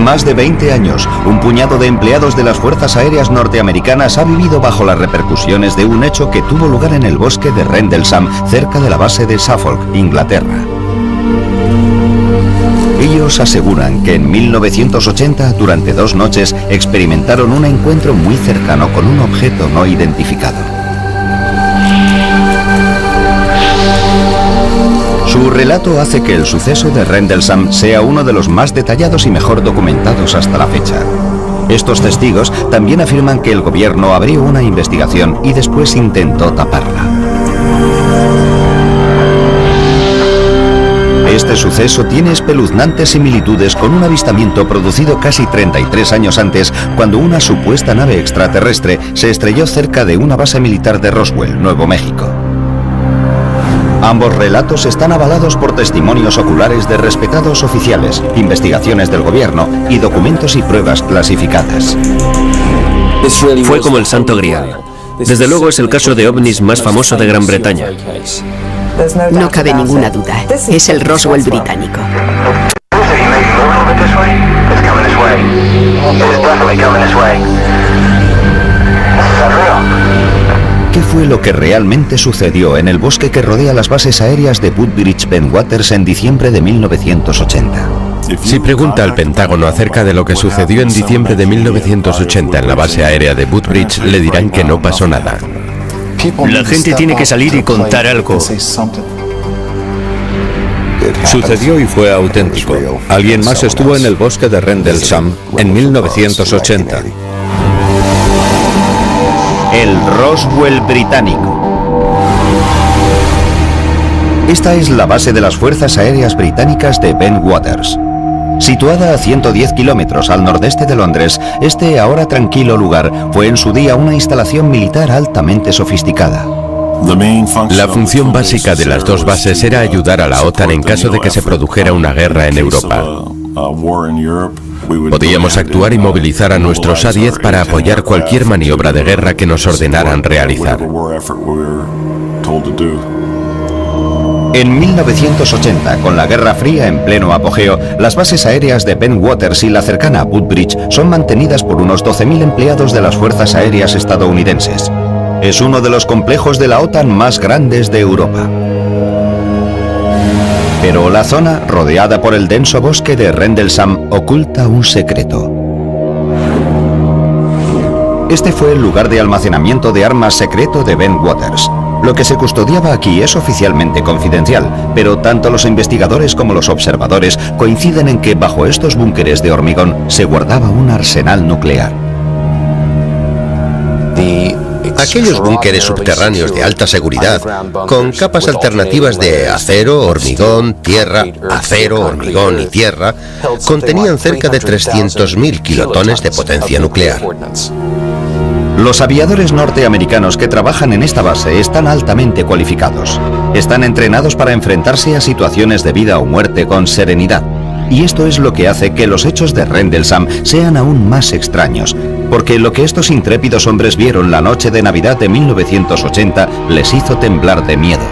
más de 20 años, un puñado de empleados de las Fuerzas Aéreas norteamericanas ha vivido bajo las repercusiones de un hecho que tuvo lugar en el bosque de Rendlesham, cerca de la base de Suffolk, Inglaterra. Ellos aseguran que en 1980, durante 2 noches, experimentaron un encuentro muy cercano con un objeto no identificado. Su relato hace que el suceso de Rendlesham sea uno de los más detallados y mejor documentados hasta la fecha. Estos testigos también afirman que el gobierno abrió una investigación y después intentó taparla. Este suceso tiene espeluznantes similitudes con un avistamiento producido casi 33 años antes, cuando una supuesta nave extraterrestre se estrelló cerca de una base militar de Roswell, Nuevo México. Ambos relatos están avalados por testimonios oculares de respetados oficiales, investigaciones del gobierno y documentos y pruebas clasificadas. Fue como el Santo Grial. Desde luego es el caso de ovnis más famoso de Gran Bretaña. No cabe ninguna duda, es el Roswell británico. ¿Qué fue lo que realmente sucedió en el bosque que rodea las bases aéreas de Woodbridge Bentwaters en diciembre de 1980? Si pregunta al Pentágono acerca de lo que sucedió en diciembre de 1980 en la base aérea de Woodbridge, le dirán que no pasó nada. La gente tiene que salir y contar algo. Sucedió y fue auténtico. Alguien más estuvo en el bosque de Rendlesham en 1980. El Roswell británico. Esta es la base de las Fuerzas Aéreas Británicas de Bentwaters. Situada a 110 kilómetros al nordeste de Londres, este ahora tranquilo lugar fue en su día una instalación militar altamente sofisticada. La función básica de las dos bases era ayudar a la OTAN en caso de que se produjera una guerra en Europa. Podíamos actuar y movilizar a nuestros A-10 para apoyar cualquier maniobra de guerra que nos ordenaran realizar. En 1980, con la Guerra Fría en pleno apogeo, las bases aéreas de Bentwaters y la cercana Woodbridge son mantenidas por unos 12.000 empleados de las Fuerzas Aéreas estadounidenses. Es uno de los complejos de la OTAN más grandes de Europa. Pero la zona, rodeada por el denso bosque de Rendlesham, oculta un secreto. Este fue el lugar de almacenamiento de armas secreto de Bentwaters. Lo que se custodiaba aquí es oficialmente confidencial, pero tanto los investigadores como los observadores coinciden en que bajo estos búnkeres de hormigón se guardaba un arsenal nuclear. Aquellos búnkeres subterráneos de alta seguridad, con capas alternativas de acero, hormigón, tierra, acero, hormigón y tierra, contenían cerca de 300.000 kilotones de potencia nuclear. Los aviadores norteamericanos que trabajan en esta base están altamente cualificados. Están entrenados para enfrentarse a situaciones de vida o muerte con serenidad. Y esto es lo que hace que los hechos de Rendlesham sean aún más extraños, porque lo que estos intrépidos hombres vieron la noche de Navidad de 1980 les hizo temblar de miedo.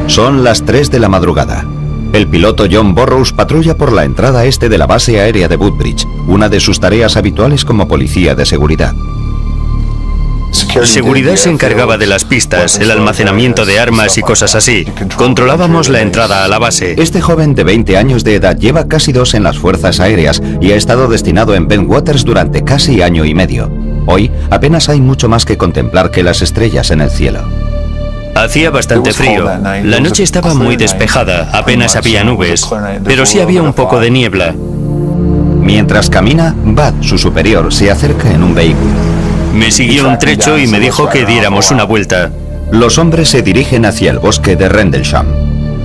Son las 3 de la madrugada. El piloto John Burroughs patrulla por la entrada este de la base aérea de Woodbridge, una de sus tareas habituales como policía de seguridad. Seguridad se encargaba de las pistas, el almacenamiento de armas y cosas así. Controlábamos la entrada a la base. Este joven de 20 años de edad lleva casi 2 en las Fuerzas Aéreas y ha estado destinado en Bentwaters durante casi año y medio. Hoy apenas hay mucho más que contemplar que las estrellas en el cielo. Hacía bastante frío. La noche estaba muy despejada, apenas había nubes, pero sí había un poco de niebla. Mientras camina, Bud, su superior, se acerca en un vehículo. Me siguió un trecho y me dijo que diéramos una vuelta. Los hombres se dirigen hacia el bosque de Rendlesham.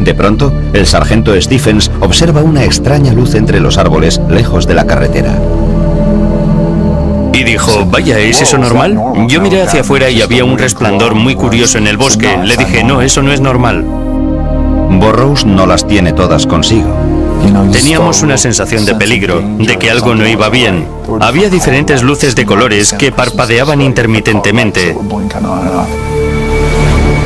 De pronto, el sargento Stephens observa una extraña luz entre los árboles, lejos de la carretera. Y dijo, vaya, ¿es eso normal? Yo miré hacia afuera y había un resplandor muy curioso en el bosque. Le dije, no, eso no es normal. Burroughs no las tiene todas consigo. Teníamos una sensación de peligro, de que algo no iba bien. Había diferentes luces de colores que parpadeaban intermitentemente.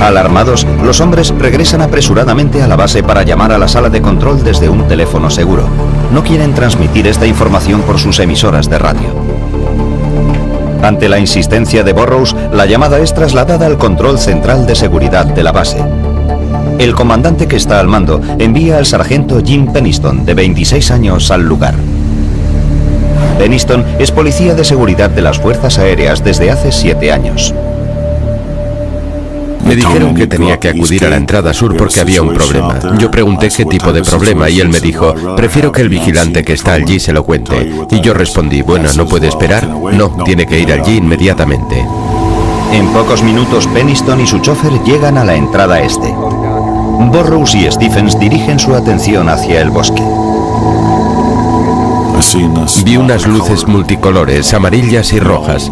Alarmados, los hombres regresan apresuradamente a la base para llamar a la sala de control desde un teléfono seguro. no quieren transmitir esta información por sus emisoras de radio. Ante la insistencia de Burrows, la llamada es trasladada al control central de seguridad de la base. El comandante que está al mando envía al sargento Jim Peniston, de 26 años, al lugar. Peniston es policía de seguridad de las Fuerzas Aéreas desde hace 7 años. Me dijeron que tenía que acudir a la entrada sur porque había un problema. Yo pregunté qué tipo de problema y él me dijo, prefiero que el vigilante que está allí se lo cuente. Y yo respondí, bueno, ¿no puede esperar? No, tiene que ir allí inmediatamente. En pocos minutos, Peniston y su chofer llegan a la entrada este. Burrows y Stephens dirigen su atención hacia el bosque. Vi unas luces multicolores, amarillas y rojas.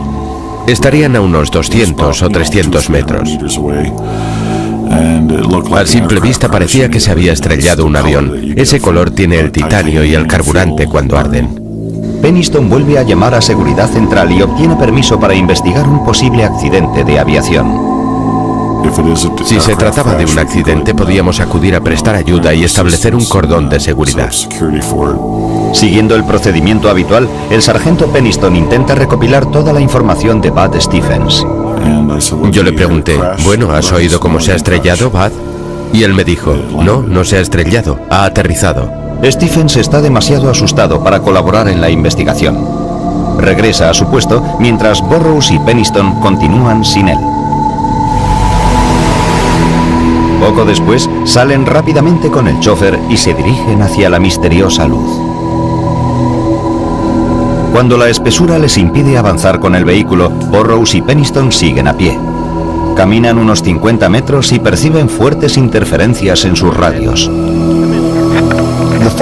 Estarían a unos 200 o 300 metros. A simple vista parecía que se había estrellado un avión. Ese color tiene el titanio y el carburante cuando arden. Peniston vuelve a llamar a Seguridad Central y obtiene permiso para investigar un posible accidente de aviación. Si se trataba de un accidente, podíamos acudir a prestar ayuda y establecer un cordón de seguridad. Siguiendo el procedimiento habitual, el sargento Peniston intenta recopilar toda la información de Bud Stephens. Yo le pregunté, bueno, ¿has oído cómo se ha estrellado, Bud? Y él me dijo, no, no se ha estrellado, ha aterrizado. Stephens está demasiado asustado para colaborar en la investigación. Regresa a su puesto mientras Burrows y Peniston continúan sin él. Poco después, salen rápidamente con el chofer y se dirigen hacia la misteriosa luz. Cuando la espesura les impide avanzar con el vehículo, Burrows y Peniston siguen a pie. Caminan unos 50 metros y perciben fuertes interferencias en sus radios.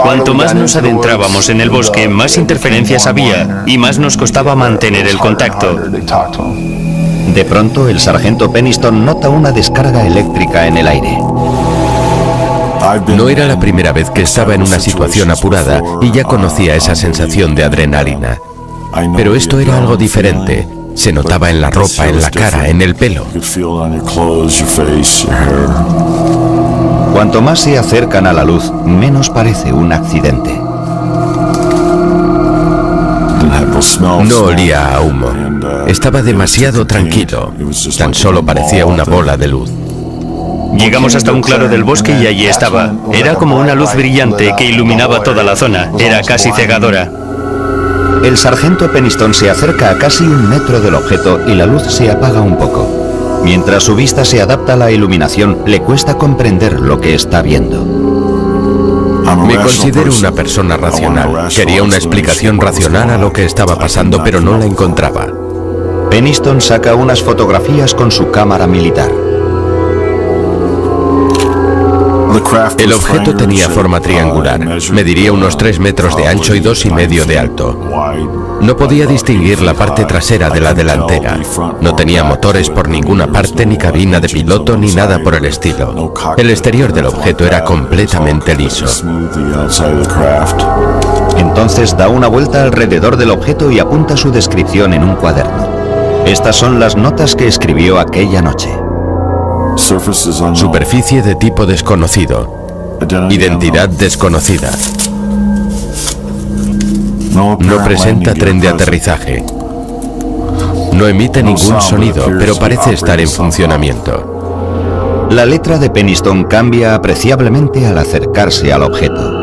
Cuanto más nos adentrábamos en el bosque, más interferencias había y más nos costaba mantener el contacto. De pronto, el sargento Peniston nota una descarga eléctrica en el aire. No era la primera vez que estaba en una situación apurada y ya conocía esa sensación de adrenalina. Pero esto era algo diferente. Se notaba en la ropa, en la cara, en el pelo. Cuanto más se acercan a la luz, menos parece un accidente. No olía a humo. Estaba demasiado tranquilo. Tan solo parecía una bola de luz. Llegamos hasta un claro del bosque y allí estaba. Era como una luz brillante que iluminaba toda la zona. Era casi cegadora. El sargento Peniston se acerca a casi 1 metro del objeto y la luz se apaga un poco. Mientras su vista se adapta a la iluminación, le cuesta comprender lo que está viendo. Me considero una persona racional. Quería una explicación racional a lo que estaba pasando, pero no la encontraba. Peniston saca unas fotografías con su cámara militar. El objeto tenía forma triangular. Mediría unos 3 metros de ancho y 2,5 de alto. No podía distinguir la parte trasera de la delantera. No tenía motores por ninguna parte, ni cabina de piloto, ni nada por el estilo. El exterior del objeto era completamente liso. Entonces da una vuelta alrededor del objeto y apunta su descripción en un cuaderno. Estas son las notas que escribió aquella noche. Superficie de tipo desconocido. Identidad desconocida. No presenta tren de aterrizaje. No emite ningún sonido, pero parece estar en funcionamiento. La letra de Peniston cambia apreciablemente al acercarse al objeto.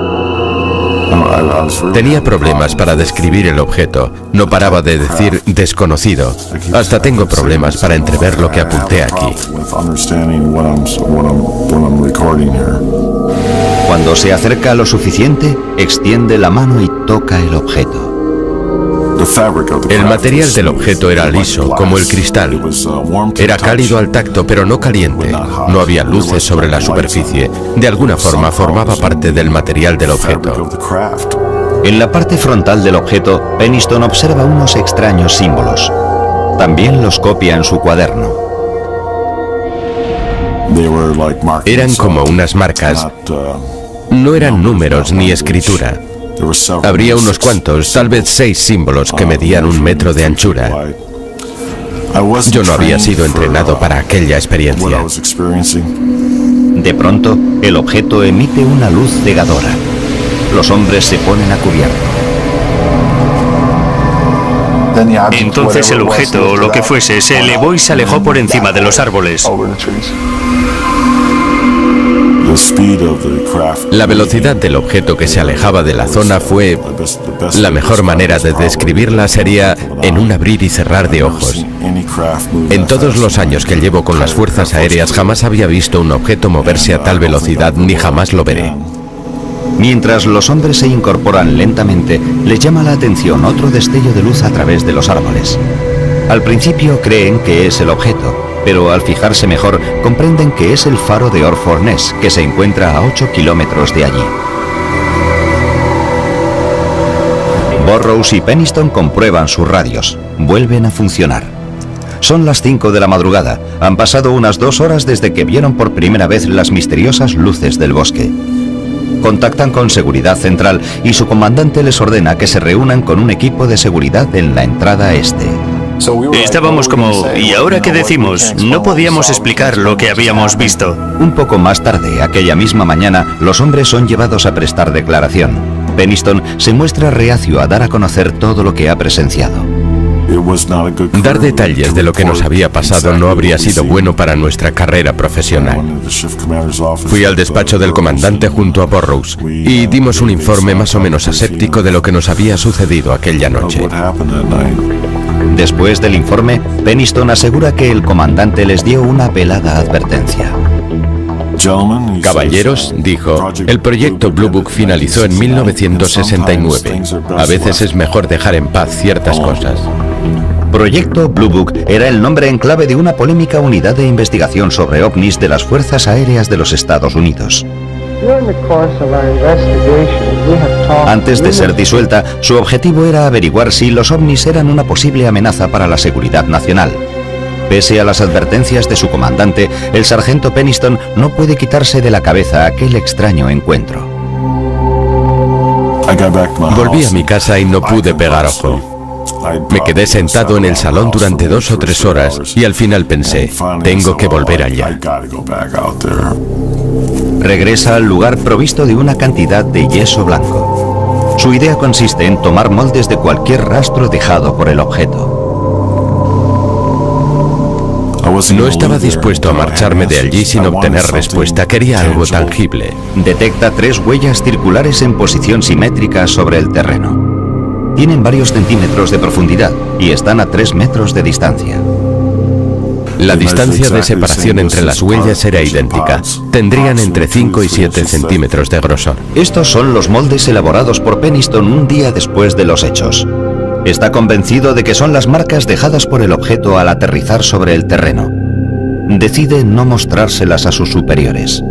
Tenía problemas para describir el objeto. No paraba de decir desconocido. Hasta tengo problemas para entrever lo que apunté aquí. Cuando se acerca lo suficiente, extiende la mano y toca el objeto. El material del objeto era liso, como el cristal. Era cálido al tacto, pero no caliente. No había luces sobre la superficie. De alguna forma formaba parte del material del objeto. En la parte frontal del objeto, Peniston observa unos extraños símbolos. También los copia en su cuaderno. Eran como unas marcas. No eran números ni escritura. Habría unos cuantos, tal vez 6 símbolos que medían 1 metro de anchura. Yo no había sido entrenado para aquella experiencia. De pronto, el objeto emite una luz cegadora. los hombres se ponen a cubierto. Entonces el objeto o lo que fuese se elevó y se alejó por encima de los árboles. La velocidad del objeto que se alejaba de la zona fue... La mejor manera de describirla sería en un abrir y cerrar de ojos. En todos los años que llevo con las fuerzas aéreas jamás había visto un objeto moverse a tal velocidad ni jamás lo veré. Mientras los hombres se incorporan lentamente, les llama la atención otro destello de luz a través de los árboles. Al principio creen que es el objeto, pero al fijarse mejor comprenden que es el faro de Orford Ness, que se encuentra a 8 kilómetros de allí. Burrows y Penniston comprueban sus radios. Vuelven a funcionar. Son las 5 de la madrugada. Han pasado unas 2 horas desde que vieron por primera vez las misteriosas luces del bosque. Contactan con Seguridad Central y su comandante les ordena que se reúnan con un equipo de seguridad en la entrada este. Estábamos como, ¿y ahora qué decimos? No podíamos explicar lo que habíamos visto. Un poco más tarde, aquella misma mañana, los hombres son llevados a prestar declaración. Penniston se muestra reacio a dar a conocer todo lo que ha presenciado. Dar detalles de lo que nos había pasado no habría sido bueno para nuestra carrera profesional. Fui al despacho del comandante junto a Burrows y dimos un informe más o menos aséptico de lo que nos había sucedido aquella noche. Después del informe, Penniston asegura que el comandante les dio una velada advertencia. Caballeros, dijo, el proyecto Blue Book finalizó en 1969. A veces es mejor dejar en paz ciertas cosas. Proyecto Blue Book era el nombre en clave de una polémica unidad de investigación sobre ovnis de las Fuerzas Aéreas de los Estados Unidos. Antes de ser disuelta, su objetivo era averiguar si los ovnis eran una posible amenaza para la seguridad nacional. Pese a las advertencias de su comandante, el sargento Penniston no puede quitarse de la cabeza aquel extraño encuentro. Volví a mi casa y no pude pegar ojo. Me quedé sentado en el salón durante 2 o 3 horas y al final pensé, tengo que volver allá. Regresa al lugar provisto de una cantidad de yeso blanco. Su idea consiste en tomar moldes de cualquier rastro dejado por el objeto. No estaba dispuesto a marcharme de allí sin obtener respuesta. Quería algo tangible. Detecta 3 huellas circulares en posición simétrica sobre el terreno. Tienen varios centímetros de profundidad y están a 3 metros de distancia. La distancia de separación entre las huellas era idéntica. Tendrían entre 5 y 7 centímetros de grosor. Estos son los moldes elaborados por Penniston un día después de los hechos. Está convencido de que son las marcas dejadas por el objeto al aterrizar sobre el terreno. Decide no mostrárselas a sus superiores.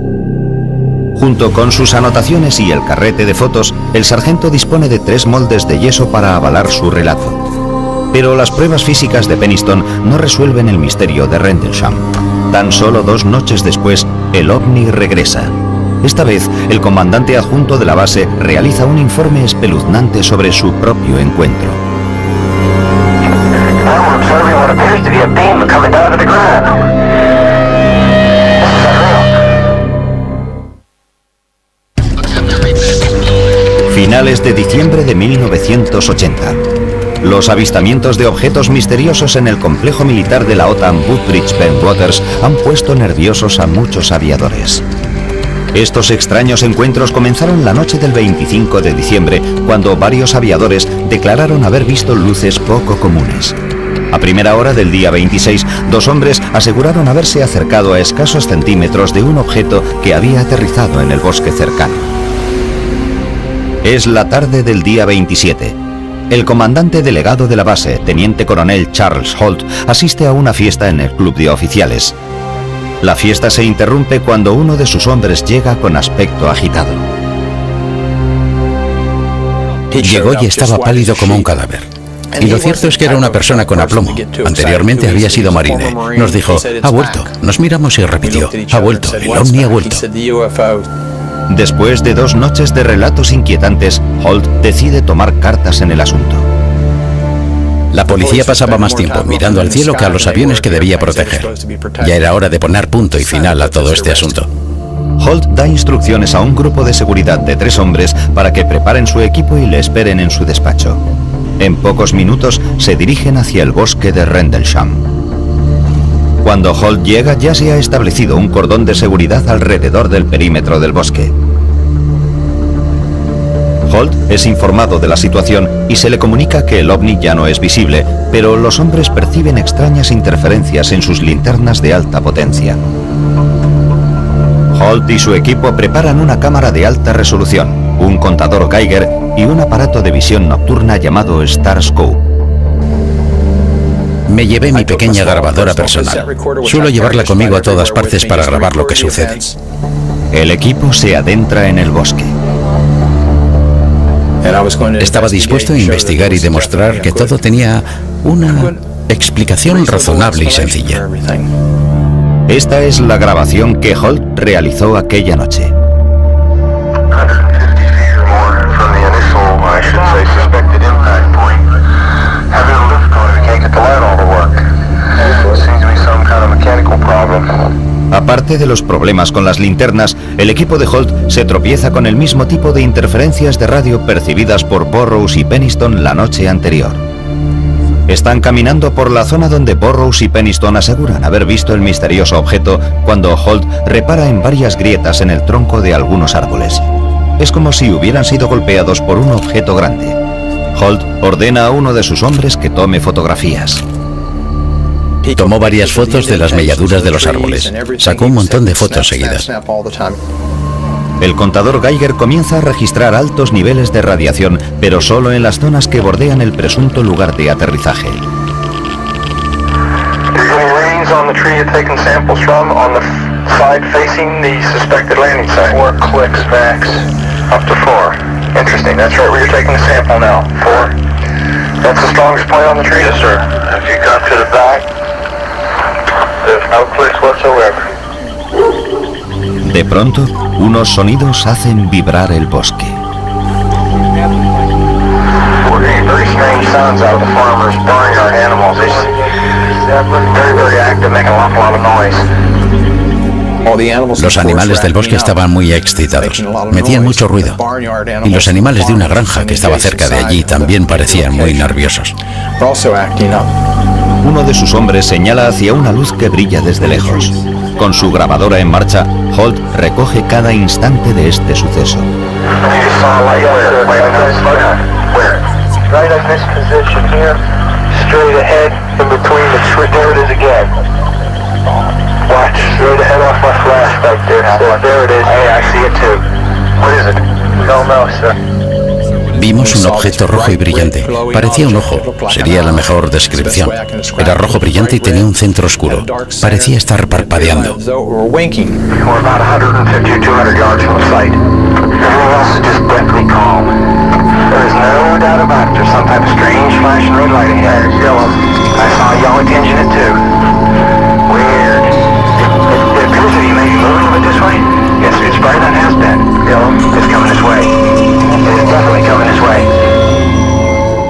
Junto con sus anotaciones y el carrete de fotos, el sargento dispone de 3 moldes de yeso para avalar su relato. Pero las pruebas físicas de Penniston no resuelven el misterio de Rendlesham. Tan solo 2 noches después, el ovni regresa. Esta vez, el comandante adjunto de la base realiza un informe espeluznante sobre su propio encuentro. Finales de diciembre de 1980. Los avistamientos de objetos misteriosos en el complejo militar de la OTAN Woodbridge-Bentwaters han puesto nerviosos a muchos aviadores. Estos extraños encuentros comenzaron la noche del 25 de diciembre, cuando varios aviadores declararon haber visto luces poco comunes. A primera hora del día 26, 2 hombres aseguraron haberse acercado a escasos centímetros de un objeto que había aterrizado en el bosque cercano. Es la tarde del día 27. El comandante delegado de la base, teniente coronel Charles Holt, asiste a una fiesta en el club de oficiales. La fiesta se interrumpe cuando uno de sus hombres llega con aspecto agitado. Llegó y estaba pálido como un cadáver. Y lo cierto es que era una persona con aplomo. Anteriormente había sido marine. Nos dijo, ha vuelto. Nos miramos y repitió, ha vuelto, el ovni ha vuelto. Después de 2 noches de relatos inquietantes, Holt decide tomar cartas en el asunto. La policía pasaba más tiempo mirando al cielo que a los aviones que debía proteger. Ya era hora de poner punto y final a todo este asunto. Holt da instrucciones a un grupo de seguridad de 3 hombres para que preparen su equipo y le esperen en su despacho. En pocos minutos se dirigen hacia el bosque de Rendlesham. Cuando Holt llega, ya se ha establecido un cordón de seguridad alrededor del perímetro del bosque. Holt es informado de la situación y se le comunica que el ovni ya no es visible, pero los hombres perciben extrañas interferencias en sus linternas de alta potencia. Holt y su equipo preparan una cámara de alta resolución, un contador Geiger y un aparato de visión nocturna llamado Starscope. Me llevé mi pequeña grabadora personal. Suelo llevarla conmigo a todas partes para grabar lo que sucede. El equipo se adentra en el bosque. Estaba dispuesto a investigar y demostrar que todo tenía una explicación razonable y sencilla. Esta es la grabación que Holt realizó aquella noche. Aparte de los problemas con las linternas, el equipo de Holt se tropieza con el mismo tipo de interferencias de radio percibidas por Burroughs y Penniston la noche anterior. Están caminando por la zona donde Burroughs y Penniston aseguran haber visto el misterioso objeto cuando Holt repara en varias grietas en el tronco de algunos árboles. Es como si hubieran sido golpeados por un objeto grande. Holt ordena a uno de sus hombres que tome fotografías. Tomó varias fotos de las melladuras de los árboles. Sacó un montón de fotos seguidas. El contador Geiger comienza a registrar altos niveles de radiación, pero solo en las zonas que bordean el presunto lugar de aterrizaje. De pronto, unos sonidos hacen vibrar el bosque. Los animales del bosque estaban muy excitados, metían mucho ruido. Y los animales de una granja que estaba cerca de allí también parecían muy nerviosos. Uno de sus hombres señala hacia una luz que brilla desde lejos. Con su grabadora en marcha, Holt recoge cada instante de este suceso. Vimos un objeto rojo y brillante. Parecía un ojo. Sería la mejor descripción. Era rojo brillante y tenía un centro oscuro. Parecía estar parpadeando.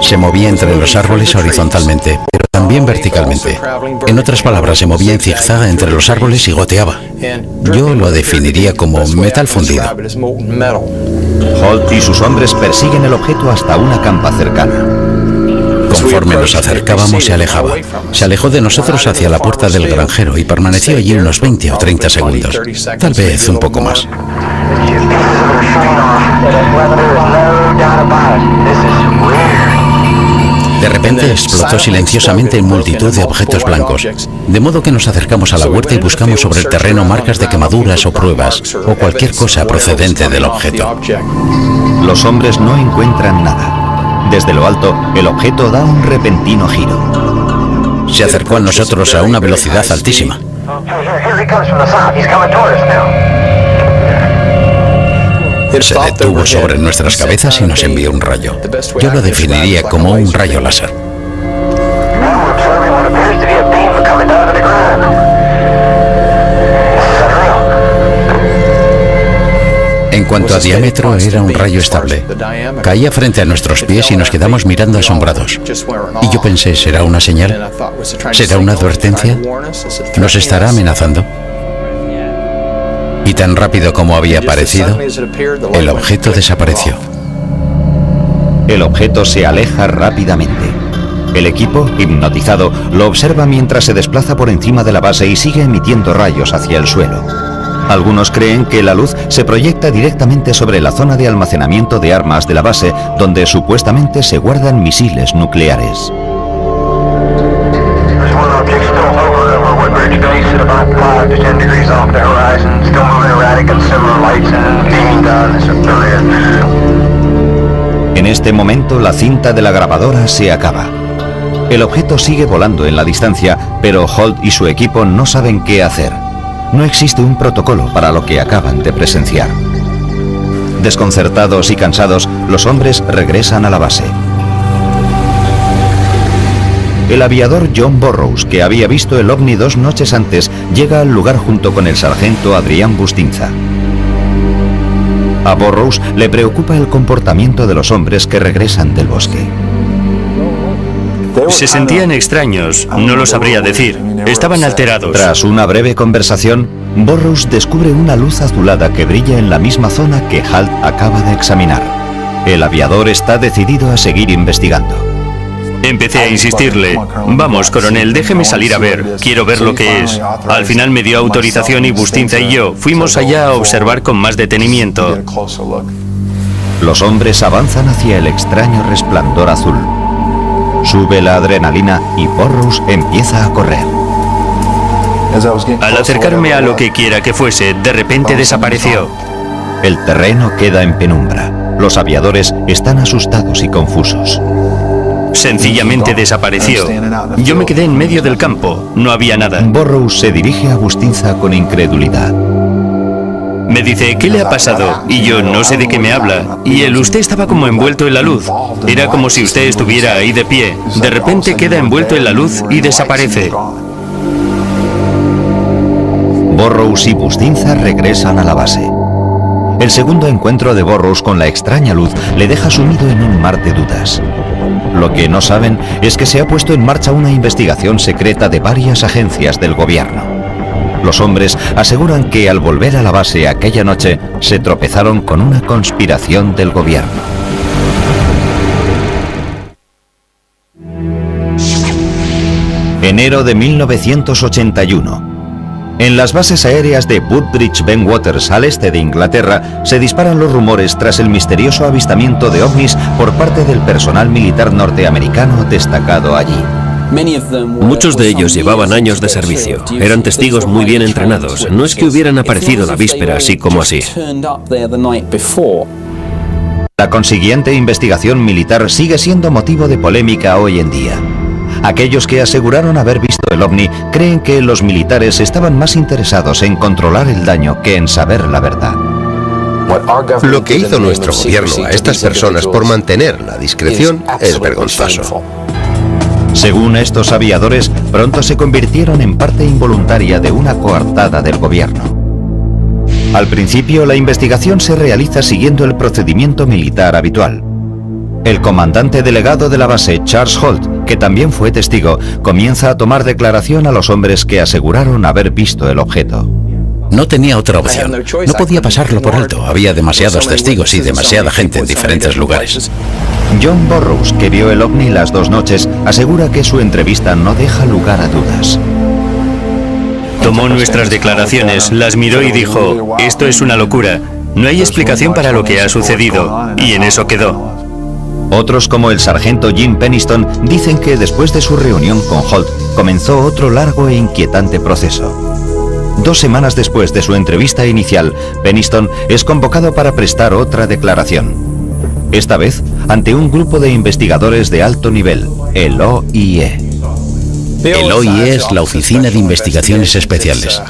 Se movía entre los árboles horizontalmente, pero también verticalmente. En otras palabras, se movía en zigzag entre los árboles y goteaba. Yo lo definiría como metal fundido. Holt y sus hombres persiguen el objeto hasta una campa cercana. Conforme nos acercábamos, se alejaba. Se alejó de nosotros hacia la puerta del granjero y permaneció allí unos 20 o 30 segundos. Tal vez un poco más. De repente explotó silenciosamente en multitud de objetos blancos, de modo que nos acercamos a la huerta y buscamos sobre el terreno marcas de quemaduras o pruebas, o cualquier cosa procedente del objeto. Los hombres no encuentran nada. Desde lo alto, el objeto da un repentino giro. Se acercó a nosotros a una velocidad altísima. Se detuvo sobre nuestras cabezas y nos envió un rayo. Yo lo definiría como un rayo láser. En cuanto a diámetro, era un rayo estable. Caía frente a nuestros pies y nos quedamos mirando asombrados. Y yo pensé, ¿será una señal? ¿Será una advertencia? ¿Nos estará amenazando? Y tan rápido como había aparecido, el objeto desapareció. El objeto se aleja rápidamente. El equipo, hipnotizado, lo observa mientras se desplaza por encima de la base y sigue emitiendo rayos hacia el suelo. Algunos creen que la luz se proyecta directamente sobre la zona de almacenamiento de armas de la base, donde supuestamente se guardan misiles nucleares. En este momento la cinta de la grabadora se acaba. El objeto sigue volando en la distancia, pero Holt y su equipo no saben qué hacer. No existe un protocolo para lo que acaban de presenciar. Desconcertados y cansados, los hombres regresan a la base. El aviador John Burroughs, que había visto el ovni 2 noches antes, llega al lugar junto con el sargento Adrián Bustinza. A Burroughs le preocupa el comportamiento de los hombres que regresan del bosque. Se sentían extraños, no lo sabría decir. Estaban alterados. Tras una breve conversación, Burroughs descubre una luz azulada que brilla en la misma zona que Halt acaba de examinar. El aviador está decidido a seguir investigando. Empecé a insistirle: vamos, coronel, déjeme salir a ver, quiero ver lo que es. Al final me dio autorización y Bustinza y yo fuimos allá a observar con más detenimiento. Los hombres avanzan hacia el extraño resplandor azul. Sube la adrenalina y Burroughs empieza a correr. Al acercarme a lo que quiera que fuese, de repente desapareció. El terreno queda en penumbra. Los aviadores están asustados y confusos. Sencillamente desapareció. Yo me quedé en medio del campo, no había nada. Burroughs se dirige a Bustinza con incredulidad. Me dice: ¿qué le ha pasado? Y yo: no sé de qué me habla. Y él: usted estaba como envuelto en la luz. Era como si usted estuviera ahí de pie. De repente queda envuelto en la luz y desaparece. Burroughs y Bustinza regresan a la base. El segundo encuentro de Burroughs con la extraña luz le deja sumido en un mar de dudas. Lo que no saben es que se ha puesto en marcha una investigación secreta de varias agencias del gobierno. Los hombres aseguran que al volver a la base aquella noche se tropezaron con una conspiración del gobierno. Enero de 1981. En las bases aéreas de Woodbridge Ben Waters, al este de Inglaterra, se disparan los rumores tras el misterioso avistamiento de ovnis por parte del personal militar norteamericano destacado allí. Muchos de ellos llevaban años de servicio, eran testigos muy bien entrenados, no es que hubieran aparecido la víspera así como así. La consiguiente investigación militar sigue siendo motivo de polémica hoy en día. Aquellos que aseguraron haber visto el ovni creen que los militares estaban más interesados en controlar el daño que en saber la verdad. Lo que hizo nuestro gobierno a estas personas por mantener la discreción es vergonzoso. Según estos aviadores, pronto se convirtieron en parte involuntaria de una coartada del gobierno. Al principio, la investigación se realiza siguiendo el procedimiento militar habitual. El comandante delegado de la base, Charles Holt, que también fue testigo, comienza a tomar declaración a los hombres que aseguraron haber visto el objeto. No tenía otra opción. No podía pasarlo por alto. Había demasiados testigos y demasiada gente en diferentes lugares. John Burroughs, que vio el ovni las 2 noches, asegura que su entrevista no deja lugar a dudas. Tomó nuestras declaraciones, las miró y dijo: esto es una locura. No hay explicación para lo que ha sucedido. Y en eso quedó. Otros, como el sargento Jim Penniston, dicen que después de su reunión con Holt comenzó otro largo e inquietante proceso. 2 semanas después de su entrevista inicial, Penniston es convocado para prestar otra declaración. Esta vez ante un grupo de investigadores de alto nivel, el OIE. El OIE es la Oficina de Investigaciones Especiales,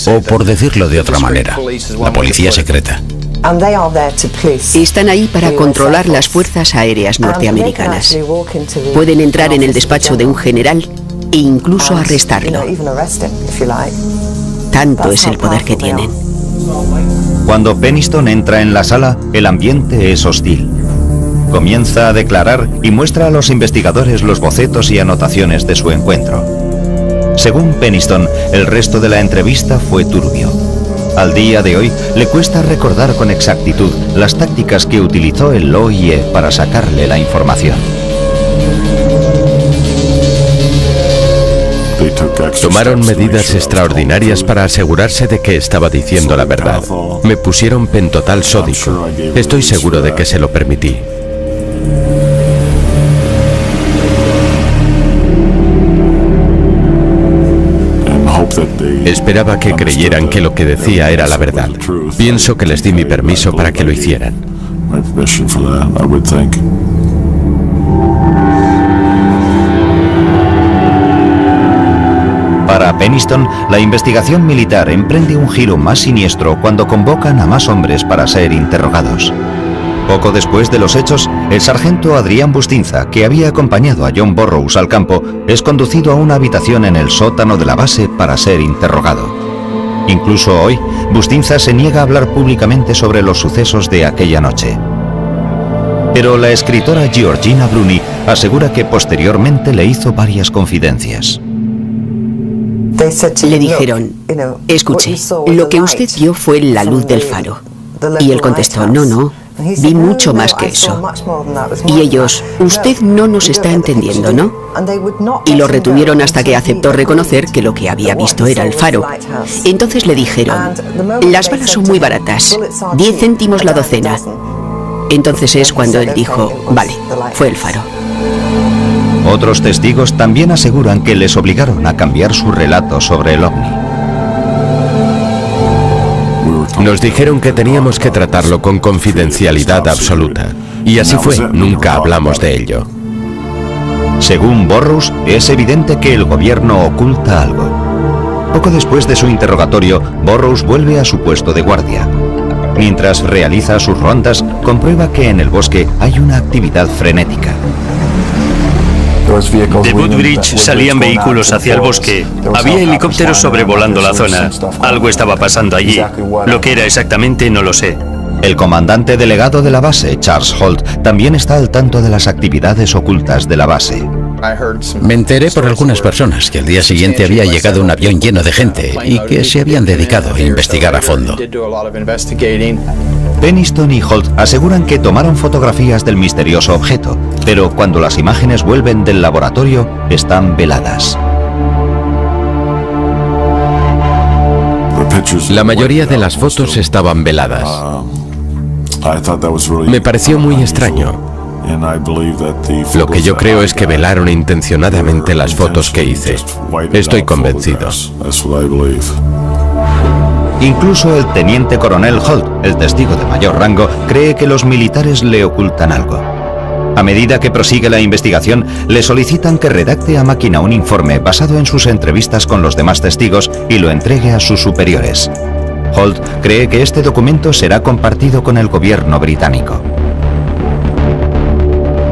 o por decirlo de otra manera, la policía secreta. Están ahí para controlar las fuerzas aéreas norteamericanas. Pueden entrar en el despacho de un general e incluso arrestarlo. Tanto es el poder que tienen. Cuando Penniston entra en la sala, el ambiente es hostil. Comienza a declarar y muestra a los investigadores los bocetos y anotaciones de su encuentro. Según Penniston, el resto de la entrevista fue turbio. Al día de hoy, le cuesta recordar con exactitud las tácticas que utilizó el OIE para sacarle la información. Tomaron medidas extraordinarias para asegurarse de que estaba diciendo la verdad. Me pusieron pentotal sódico. Estoy seguro de que se lo permití. Esperaba que creyeran que lo que decía era la verdad. Pienso que les di mi permiso para que lo hicieran. Para Peniston, la investigación militar emprende un giro más siniestro cuando convocan a más hombres para ser interrogados. Poco después de los hechos, el sargento Adrián Bustinza, que había acompañado a John Burroughs al campo, es conducido a una habitación en el sótano de la base para ser interrogado. Incluso hoy, Bustinza se niega a hablar públicamente sobre los sucesos de aquella noche. Pero la escritora Georgina Bruni asegura que posteriormente le hizo varias confidencias. Le dijeron, escuche, lo que usted vio fue la luz del faro. Y él contestó, no, vi mucho más que eso. Y ellos, usted no nos está entendiendo, ¿no? Y lo retuvieron hasta que aceptó reconocer que lo que había visto era el faro. Entonces le dijeron, las balas son muy baratas, 10 céntimos la docena. Entonces es cuando él dijo, vale, fue el faro. Otros testigos también aseguran que les obligaron a cambiar su relato sobre el ovni. Nos dijeron que teníamos que tratarlo con confidencialidad absoluta. Y así fue, nunca hablamos de ello. Según Burroughs, es evidente que el gobierno oculta algo. Poco después de su interrogatorio, Burroughs vuelve a su puesto de guardia. Mientras realiza sus rondas, comprueba que en el bosque hay una actividad frenética. De Woodbridge salían vehículos hacia el bosque. Había helicópteros sobrevolando la zona. Algo estaba pasando allí. Lo que era exactamente no lo sé. El comandante delegado de la base, Charles Holt, también está al tanto de las actividades ocultas de la base. Me enteré por algunas personas que al día siguiente había llegado un avión lleno de gente y que se habían dedicado a investigar a fondo. Peniston y Holt aseguran que tomaron fotografías del misterioso objeto, pero cuando las imágenes vuelven del laboratorio, están veladas. La mayoría de las fotos estaban veladas. Me pareció muy extraño. Lo que yo creo es que velaron intencionadamente las fotos que hice. Estoy convencido. Incluso el teniente coronel Holt, el testigo de mayor rango, cree que los militares le ocultan algo. A medida que prosigue la investigación, le solicitan que redacte a máquina un informe basado en sus entrevistas con los demás testigos y lo entregue a sus superiores. Holt cree que este documento será compartido con el gobierno británico.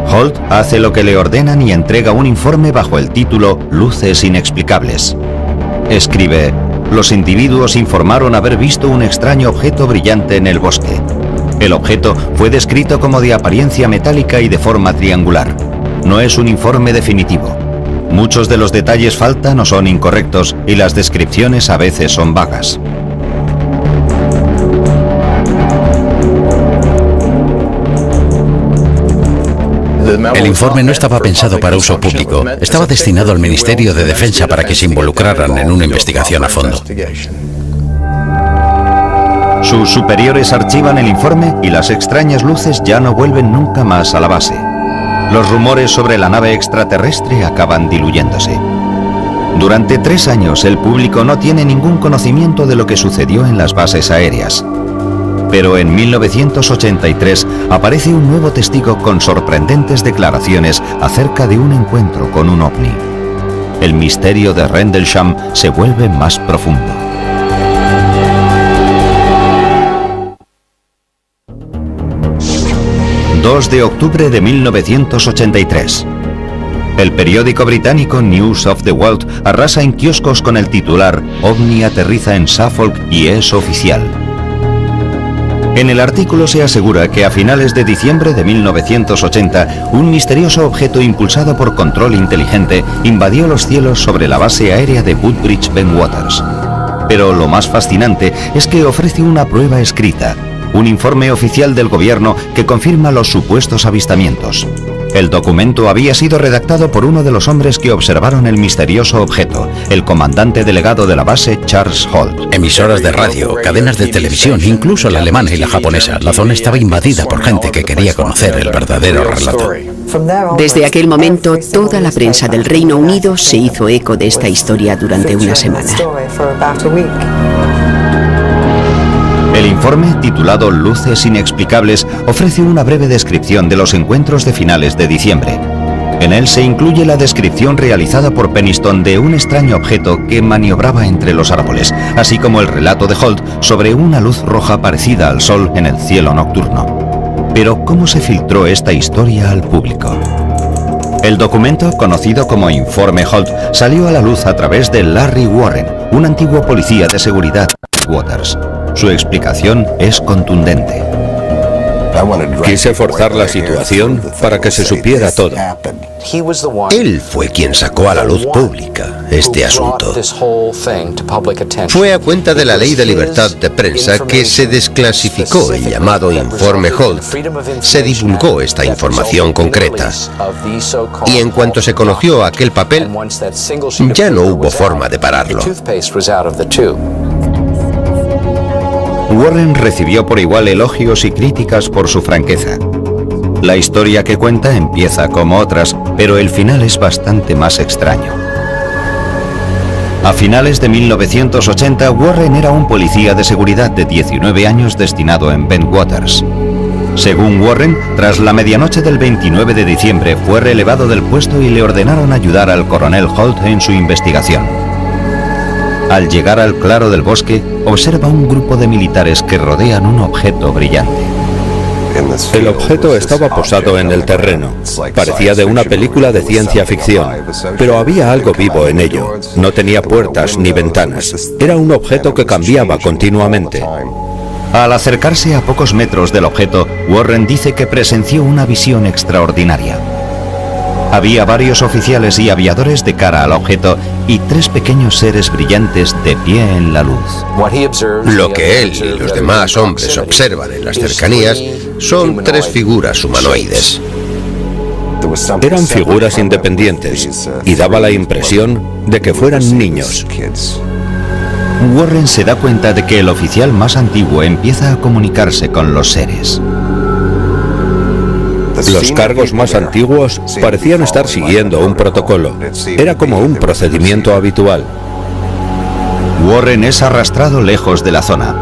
Holt hace lo que le ordenan y entrega un informe bajo el título Luces inexplicables. Escribe: los individuos informaron haber visto un extraño objeto brillante en el bosque. El objeto fue descrito como de apariencia metálica y de forma triangular. No es un informe definitivo. Muchos de los detalles faltan o son incorrectos y las descripciones a veces son vagas. El informe no estaba pensado para uso público. Estaba destinado al Ministerio de Defensa para que se involucraran en una investigación a fondo. Sus superiores archivan el informe y las extrañas luces ya no vuelven nunca más a la base. Los rumores sobre la nave extraterrestre acaban diluyéndose. Durante 3 años el público no tiene ningún conocimiento de lo que sucedió en las bases aéreas. Pero en 1983 aparece un nuevo testigo con sorprendentes declaraciones acerca de un encuentro con un ovni. El misterio de Rendlesham se vuelve más profundo. ...2 de octubre de 1983. El periódico británico News of the World arrasa en kioscos con el titular «OVNI aterriza en Suffolk y es oficial». En el artículo se asegura que a finales de diciembre de 1980, un misterioso objeto impulsado por control inteligente invadió los cielos sobre la base aérea de Woodbridge Bentwaters. Pero lo más fascinante es que ofrece una prueba escrita, un informe oficial del gobierno que confirma los supuestos avistamientos. El documento había sido redactado por uno de los hombres que observaron el misterioso objeto, el comandante delegado de la base, Charles Holt. Emisoras de radio, cadenas de televisión, incluso la alemana y la japonesa. La zona estaba invadida por gente que quería conocer el verdadero relato. Desde aquel momento, toda la prensa del Reino Unido se hizo eco de esta historia durante una semana. El informe, titulado Luces Inexplicables, ofrece una breve descripción de los encuentros de finales de diciembre. En él se incluye la descripción realizada por Penniston de un extraño objeto que maniobraba entre los árboles, así como el relato de Holt sobre una luz roja parecida al sol en el cielo nocturno. Pero, ¿cómo se filtró esta historia al público? El documento, conocido como Informe Holt, salió a la luz a través de Larry Warren, un antiguo policía de seguridad de Waters. Su explicación es contundente. Quise forzar la situación para que se supiera todo. Él fue quien sacó a la luz pública este asunto. Fue a cuenta de la Ley de Libertad de Prensa que se desclasificó el llamado Informe Holt. Se divulgó esta información concreta. Y en cuanto se conoció aquel papel, ya no hubo forma de pararlo. Warren recibió por igual elogios y críticas por su franqueza. La historia que cuenta empieza como otras, pero el final es bastante más extraño. A finales de 1980, Warren era un policía de seguridad de 19 años destinado en Bentwaters. Según Warren, tras la medianoche del 29 de diciembre fue relevado del puesto y le ordenaron ayudar al coronel Holt en su investigación. Al llegar al claro del bosque, observa un grupo de militares que rodean un objeto brillante. El objeto estaba posado en el terreno. Parecía de una película de ciencia ficción, pero había algo vivo en ello. No tenía puertas ni ventanas. Era un objeto que cambiaba continuamente. Al acercarse a pocos metros del objeto, Warren dice que presenció una visión extraordinaria. Había varios oficiales y aviadores de cara al objeto y 3 pequeños seres brillantes de pie en la luz. Lo que él y los demás hombres observan en las cercanías son 3 figuras humanoides. Eran figuras independientes y daba la impresión de que fueran niños. Warren se da cuenta de que el oficial más antiguo empieza a comunicarse con los seres. Los cargos más antiguos parecían estar siguiendo un protocolo. Era como un procedimiento habitual. Warren es arrastrado lejos de la zona.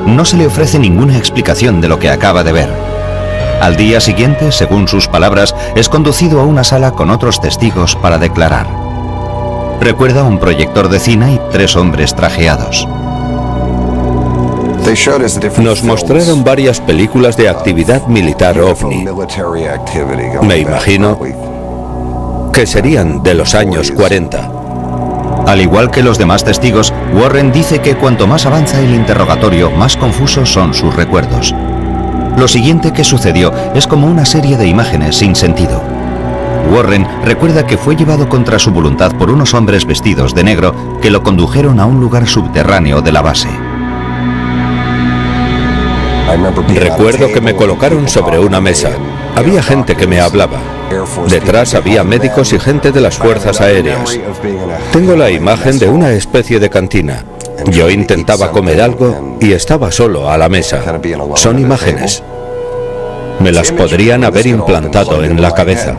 No se le ofrece ninguna explicación de lo que acaba de ver. Al día siguiente, según sus palabras, es conducido a una sala con otros testigos para declarar. Recuerda un proyector de cine y 3 hombres trajeados. Nos mostraron varias películas de actividad militar ovni. Me imagino que serían de los años 40. Al igual que los demás testigos, Warren dice que cuanto más avanza el interrogatorio, más confusos son sus recuerdos. Lo siguiente que sucedió es como una serie de imágenes sin sentido. Warren recuerda que fue llevado contra su voluntad por unos hombres vestidos de negro que lo condujeron a un lugar subterráneo de la base. Recuerdo que me colocaron sobre una mesa. Había gente que me hablaba. Detrás había médicos y gente de las fuerzas aéreas. Tengo la imagen de una especie de cantina. Yo intentaba comer algo y estaba solo a la mesa. Son imágenes. Me las podrían haber implantado en la cabeza.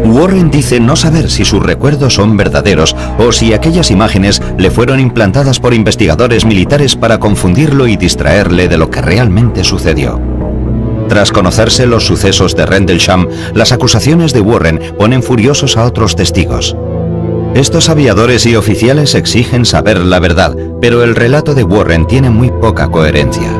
Warren dice no saber si sus recuerdos son verdaderos o si aquellas imágenes le fueron implantadas por investigadores militares para confundirlo y distraerle de lo que realmente sucedió. Tras conocerse los sucesos de Rendlesham, las acusaciones de Warren ponen furiosos a otros testigos. Estos aviadores y oficiales exigen saber la verdad, pero el relato de Warren tiene muy poca coherencia.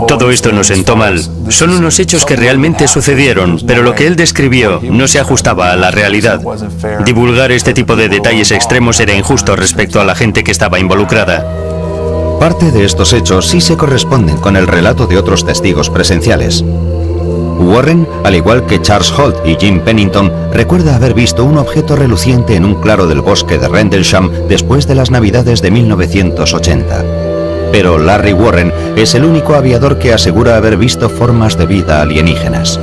Todo esto nos sentó mal. Son unos hechos que realmente sucedieron, pero lo que él describió no se ajustaba a la realidad. Divulgar este tipo de detalles extremos era injusto respecto a la gente que estaba involucrada. Parte de estos hechos sí se corresponden con el relato de otros testigos presenciales. Warren, al igual que Charles Holt y Jim Pennington, recuerda haber visto un objeto reluciente en un claro del bosque de Rendlesham después de las Navidades de 1980. Pero Larry Warren es el único aviador que asegura haber visto formas de vida alienígenas.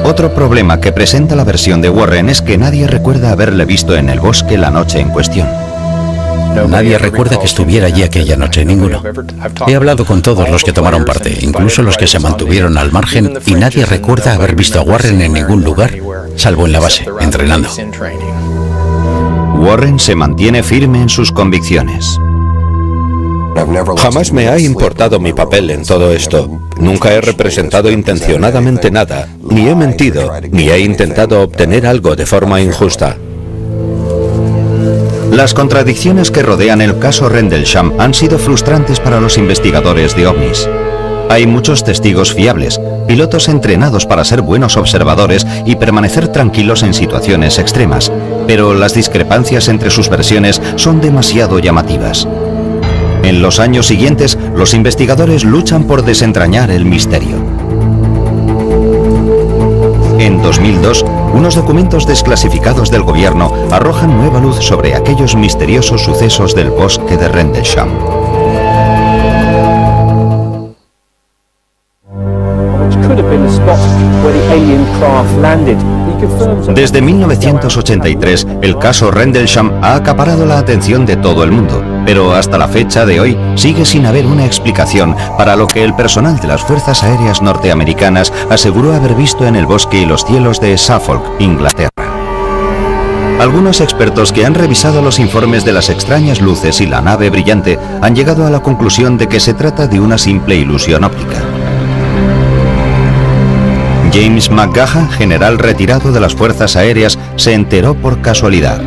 Otro problema que presenta la versión de Warren es que nadie recuerda haberle visto en el bosque la noche en cuestión. Nadie recuerda que estuviera allí aquella noche, ninguno. He hablado con todos los que tomaron parte, incluso los que se mantuvieron al margen, y nadie recuerda haber visto a Warren en ningún lugar, salvo en la base, entrenando. Warren se mantiene firme en sus convicciones. Jamás me ha importado mi papel en todo esto. Nunca he representado intencionadamente nada, ni he mentido, ni he intentado obtener algo de forma injusta. Las contradicciones que rodean el caso Rendlesham han sido frustrantes para los investigadores de ovnis. Hay muchos testigos fiables, pilotos entrenados para ser buenos observadores y permanecer tranquilos en situaciones extremas, pero las discrepancias entre sus versiones son demasiado llamativas. En los años siguientes, los investigadores luchan por desentrañar el misterio. En 2002, unos documentos desclasificados del gobierno arrojan nueva luz sobre aquellos misteriosos sucesos del bosque de Rendlesham. Desde 1983, el caso Rendlesham ha acaparado la atención de todo el mundo, pero hasta la fecha de hoy sigue sin haber una explicación para lo que el personal de las Fuerzas Aéreas norteamericanas aseguró haber visto en el bosque y los cielos de Suffolk, Inglaterra. Algunos expertos que han revisado los informes de las extrañas luces y la nave brillante han llegado a la conclusión de que se trata de una simple ilusión óptica. James McGaha, general retirado de las Fuerzas Aéreas, se enteró por casualidad.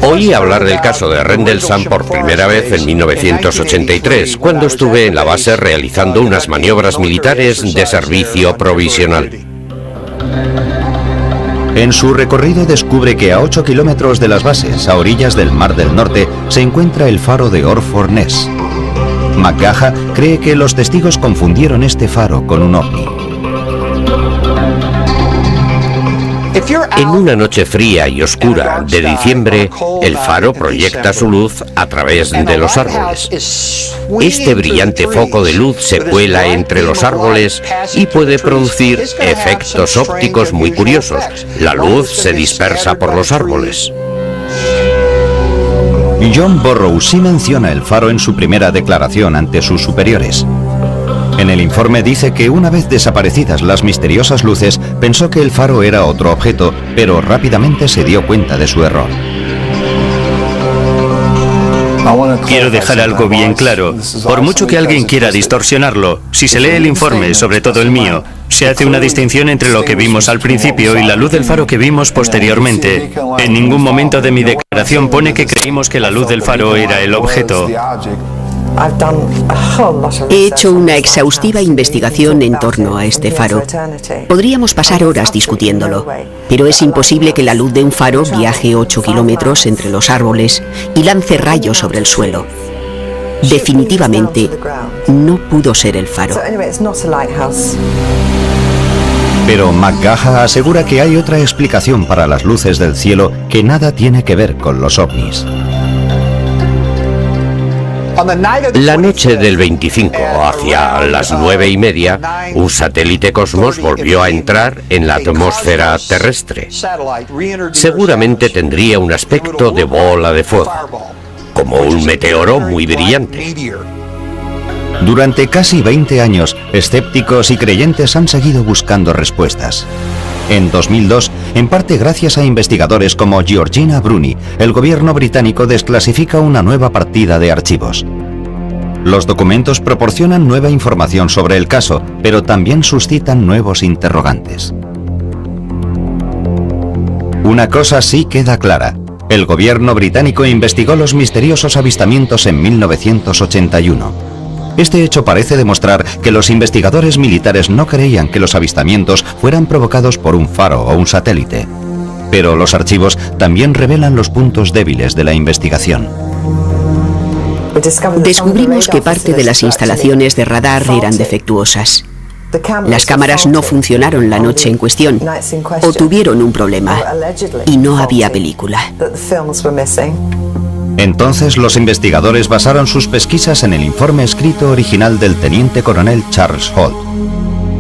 Oí hablar del caso de Rendlesham por primera vez en 1983, cuando estuve en la base realizando unas maniobras militares de servicio provisional. En su recorrido descubre que a 8 kilómetros de las bases, a orillas del Mar del Norte, se encuentra el faro de Orford Ness. McGaha cree que los testigos confundieron este faro con un ovni. En una noche fría y oscura de diciembre, el faro proyecta su luz a través de los árboles. Este brillante foco de luz se cuela entre los árboles y puede producir efectos ópticos muy curiosos. La luz se dispersa por los árboles. John Burroughs sí menciona el faro en su primera declaración ante sus superiores. En el informe dice que una vez desaparecidas las misteriosas luces, pensó que el faro era otro objeto, pero rápidamente se dio cuenta de su error. Quiero dejar algo bien claro. Por mucho que alguien quiera distorsionarlo, si se lee el informe, sobre todo el mío, se hace una distinción entre lo que vimos al principio y la luz del faro que vimos posteriormente. En ningún momento de mi declaración pone que creímos que la luz del faro era el objeto. He hecho una exhaustiva investigación en torno a este faro. Podríamos pasar horas discutiéndolo, pero es imposible que la luz de un faro viaje 8 kilómetros entre los árboles y lance rayos sobre el suelo. Definitivamente, no pudo ser el faro. Pero McGaha asegura que hay otra explicación para las luces del cielo que nada tiene que ver con los ovnis. La noche del 25, hacia las 9:30, un satélite Cosmos volvió a entrar en la atmósfera terrestre. Seguramente tendría un aspecto de bola de fuego, como un meteoro muy brillante. Durante casi 20 años, escépticos y creyentes han seguido buscando respuestas. En 2002, en parte gracias a investigadores como Georgina Bruni, el gobierno británico desclasifica una nueva partida de archivos. Los documentos proporcionan nueva información sobre el caso, pero también suscitan nuevos interrogantes. Una cosa sí queda clara. El gobierno británico investigó los misteriosos avistamientos en 1981. Este hecho parece demostrar que los investigadores militares no creían que los avistamientos fueran provocados por un faro o un satélite. Pero los archivos también revelan los puntos débiles de la investigación. Descubrimos que parte de las instalaciones de radar eran defectuosas. Las cámaras no funcionaron la noche en cuestión o tuvieron un problema y no había película. Entonces los investigadores basaron sus pesquisas en el informe escrito original del teniente coronel Charles Holt.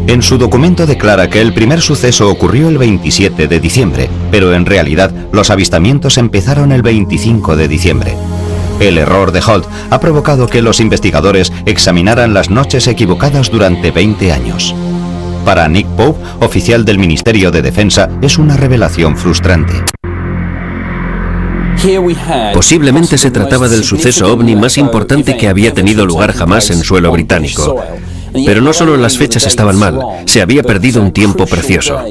En su documento declara que el primer suceso ocurrió el 27 de diciembre, pero en realidad los avistamientos empezaron el 25 de diciembre. El error de Holt ha provocado que los investigadores examinaran las noches equivocadas durante 20 años. Para Nick Pope, oficial del Ministerio de Defensa, es una revelación frustrante. Posiblemente se trataba del suceso ovni más importante que había tenido lugar jamás en suelo británico. Pero no solo las fechas estaban mal, se había perdido un tiempo precioso.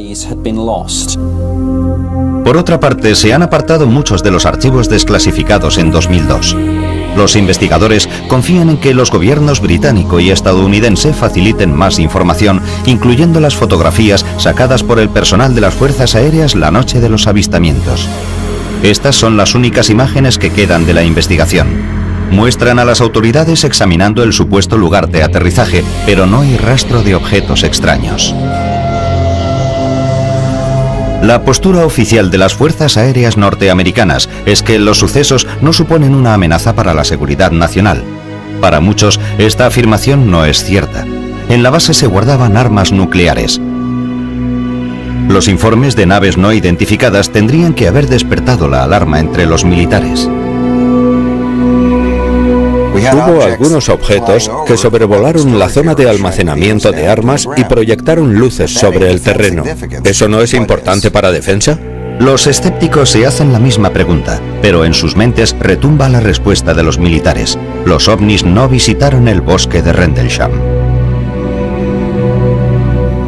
Por otra parte, se han apartado muchos de los archivos desclasificados en 2002. Los investigadores confían en que los gobiernos británico y estadounidense faciliten más información, incluyendo las fotografías sacadas por el personal de las Fuerzas Aéreas la noche de los avistamientos. Estas son las únicas imágenes que quedan de la investigación. Muestran a las autoridades examinando el supuesto lugar de aterrizaje, pero no hay rastro de objetos extraños. La postura oficial de las Fuerzas Aéreas norteamericanas es que los sucesos no suponen una amenaza para la seguridad nacional. Para muchos, esta afirmación no es cierta. En la base se guardaban armas nucleares. Los informes de naves no identificadas tendrían que haber despertado la alarma entre los militares. Hubo algunos objetos que sobrevolaron la zona de almacenamiento de armas y proyectaron luces sobre el terreno. ¿Eso no es importante para defensa? Los escépticos se hacen la misma pregunta, pero en sus mentes retumba la respuesta de los militares. Los ovnis no visitaron el bosque de Rendlesham.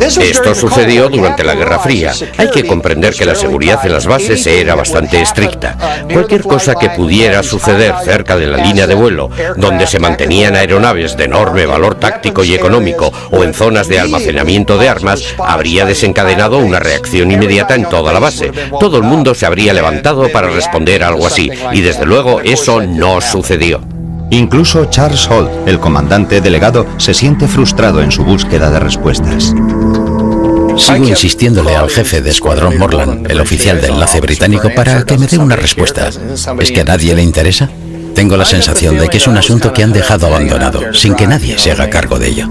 Esto sucedió durante la Guerra Fría. Hay que comprender que la seguridad en las bases era bastante estricta. Cualquier cosa que pudiera suceder cerca de la línea de vuelo, donde se mantenían aeronaves de enorme valor táctico y económico, o en zonas de almacenamiento de armas, habría desencadenado una reacción inmediata en toda la base. Todo el mundo se habría levantado para responder a algo así, y desde luego eso no sucedió. Incluso Charles Holt, el comandante delegado, se siente frustrado en su búsqueda de respuestas. Sigo insistiéndole al jefe de escuadrón Morland, el oficial de enlace británico, para que me dé una respuesta. ¿Es que a nadie le interesa? Tengo la sensación de que es un asunto que han dejado abandonado, sin que nadie se haga cargo de ello.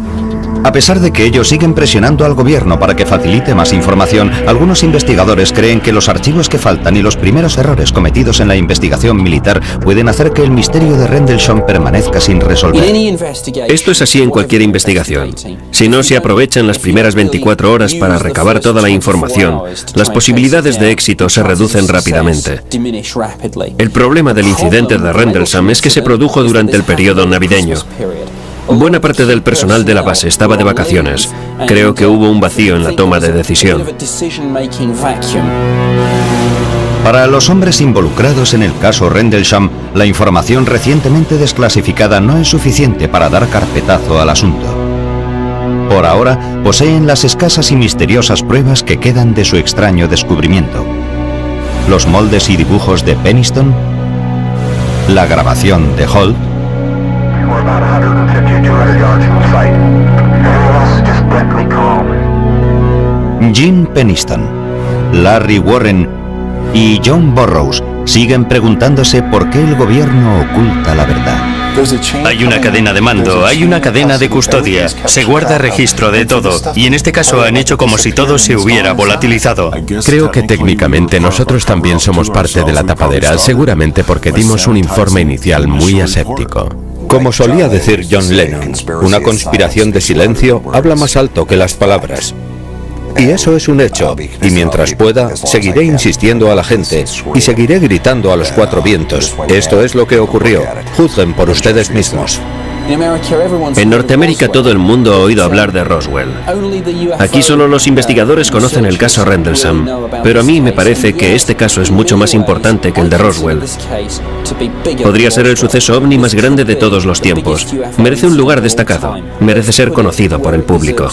A pesar de que ellos siguen presionando al gobierno para que facilite más información, algunos investigadores creen que los archivos que faltan y los primeros errores cometidos en la investigación militar pueden hacer que el misterio de Rendlesham permanezca sin resolver. Esto es así en cualquier investigación. Si no se aprovechan las primeras 24 horas para recabar toda la información, las posibilidades de éxito se reducen rápidamente. El problema del incidente de Rendlesham es que se produjo durante el periodo navideño. Buena parte del personal de la base estaba de vacaciones. Creo que hubo un vacío en la toma de decisión. Para los hombres involucrados en el caso Rendlesham, la información recientemente desclasificada no es suficiente para dar carpetazo al asunto. Por ahora, poseen las escasas y misteriosas pruebas que quedan de su extraño descubrimiento. Los moldes y dibujos de Peniston, la grabación de Holt, Jim Peniston, Larry Warren y John Burroughs siguen preguntándose por qué el gobierno oculta la verdad. Hay una cadena de mando, hay una cadena de custodia, se guarda registro de todo, y en este caso han hecho como si todo se hubiera volatilizado. Creo que técnicamente nosotros también somos parte de la tapadera, seguramente porque dimos un informe inicial muy aséptico. Como solía decir John Lennon, una conspiración de silencio habla más alto que las palabras. Y eso es un hecho, y mientras pueda, seguiré insistiendo a la gente, y seguiré gritando a los cuatro vientos. Esto es lo que ocurrió. Juzguen por ustedes mismos. En Norteamérica todo el mundo ha oído hablar de Roswell. Aquí solo los investigadores conocen el caso Rendlesham, pero a mí me parece que este caso es mucho más importante que el de Roswell. Podría ser el suceso ovni más grande de todos los tiempos. Merece un lugar destacado, merece ser conocido por el público.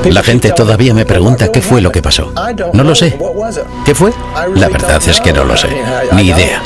La gente todavía me pregunta qué fue lo que pasó. No lo sé. ¿Qué fue? La verdad es que no lo sé. Ni idea.